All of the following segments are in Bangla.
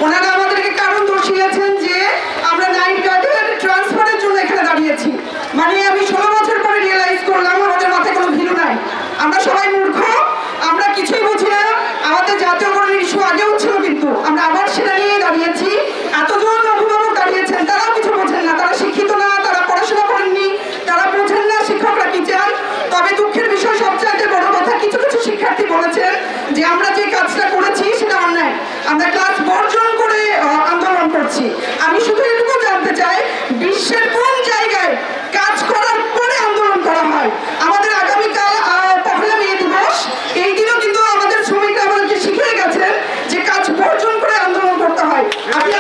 ওনারা আমাদেরকে কারণ দর্শিয়েছেন যে আমরা নাইট গার্ডের ট্রান্সফারের জন্য এখানে দাঁড়িয়েছি। মানে আমি 16 বছর পরে রিয়েলাইজ করলাম আমাদের মাথায় কোনো ভ্যালু নাই, আমরা সবাই মূর্খ, আমরা কিছুই বুঝি না। আমাদের জাতীয়করণের ইস্যু আগেও ছিল, কিন্তু আমরা আবার সেটা নিয়ে দাঁড়িয়েছি। এতজন অভিভাবক দাঁড়িয়েছেন, তারাও কিছু বোঝেন না, তারা শিক্ষিত না, তারা পড়াশোনা করেননি, তারা বোঝেন না শিক্ষকরা কি চান। তবে দুঃখের বিষয় সবচাইতে বড় কথা, কিছু কিছু শিক্ষার্থী বলেছেন যে আমরা যে কাজটা করেছি সেটা অন্যায়, আমরা ক্লাস বর্জন করে আন্দোলন করছি। আমি শুধু এটুকু জানতে চাই, বিশ্বের কোন জায়গায় কাজ করার পরে আন্দোলন করা হয়? আমাদের আগামীকাল পহেলা মে দিবস, এই দিনও কিন্তু আমাদের শ্রমিকরা আমাদেরকে শিখিয়ে গেছেন যে কাজ বর্জন করে আন্দোলন করতে হয়। আপনি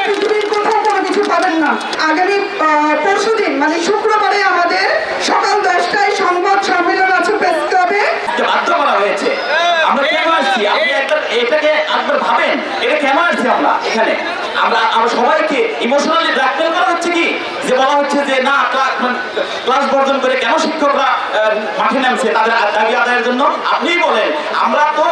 পৃথিবীর কোথাও কোনো কিছু পাবেন না। আগামী পরশুদিন মানে শুক্রবারে আমাদের সকাল 10টায় সংবাদ সম্মেলন আছে প্রেস ক্লাবে। বাধ্য করা হয়েছে। আমরা কেন আসছি? আপনি এটাকে একবার ভাবেন, এটা কেন আসছি আমরা এখানে? আমরা সবাইকে ইমোশনালি ব্ল্যাকমেল করা হচ্ছে কি, যে বলা হচ্ছে যে না ক্লাস বর্জন করে কেন শিক্ষকরা মাঠে নামছে তাদের দাবি আদায়ের জন্য। আপনিই বলেন, আমরা তো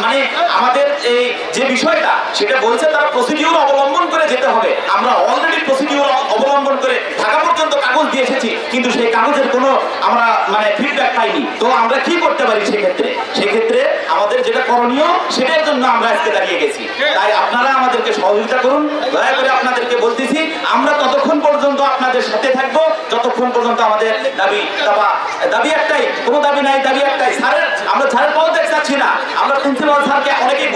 মানে আমাদের এই যে বিষয়টা সেটা বলছে তারা প্রসিডিউর অবলম্বন করে যেতে হবে। আমরা অলরেডি প্রসিডিউর অবলম্বন করে ঢাকা পর্যন্ত কাগজ দিয়ে এসেছি, কিন্তু সেই কাগজের কোনো আমরা মানে ফিডব্যাক পাইনি। তো আমরা কি করতে পারি সেক্ষেত্রে আমাদের যেটা করণীয় সেটার জন্য আমরা আজকে দাঁড়িয়ে গেছি। তাই আপনারা আমাদেরকে সহযোগিতা করুন, দয়া করে আপনাদেরকে বলতেছি। আমরা ততক্ষণ পর্যন্ত আপনাদের সাথে থাকবো যতক্ষণ পর্যন্ত আমাদের দাবি একটাই, কোনো দাবি নাই, দাবি একটাই। আমরা স্যারের পদত্যাগ চাচ্ছি না। আমরা প্রিন্সিপাল স্যারকে অনেকেই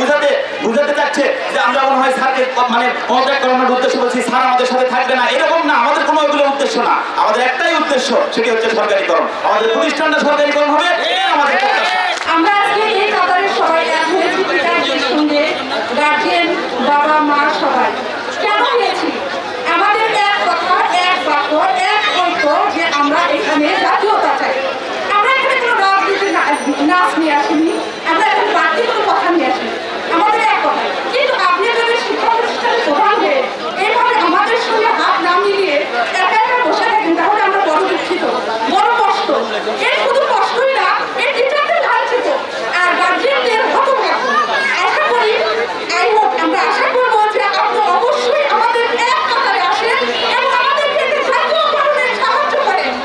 বুঝাতে চাচ্ছে যে আমরা মনে হয় স্যারকে মানে পদত্যাগ করানোর উদ্দেশ্য বলছি, স্যার আমাদের সাথে থাকবে না, এরকম না। আমাদের কোনো ওইগুলো উদ্দেশ্য না, আমাদের একটাই উদ্দেশ্য, সেটি হচ্ছে সরকারিকরণ। আমাদের প্রতিষ্ঠানটা সরকারিকরণ হবে, এটাই আমাদের প্রত্যাশা। আমরা আজকে এই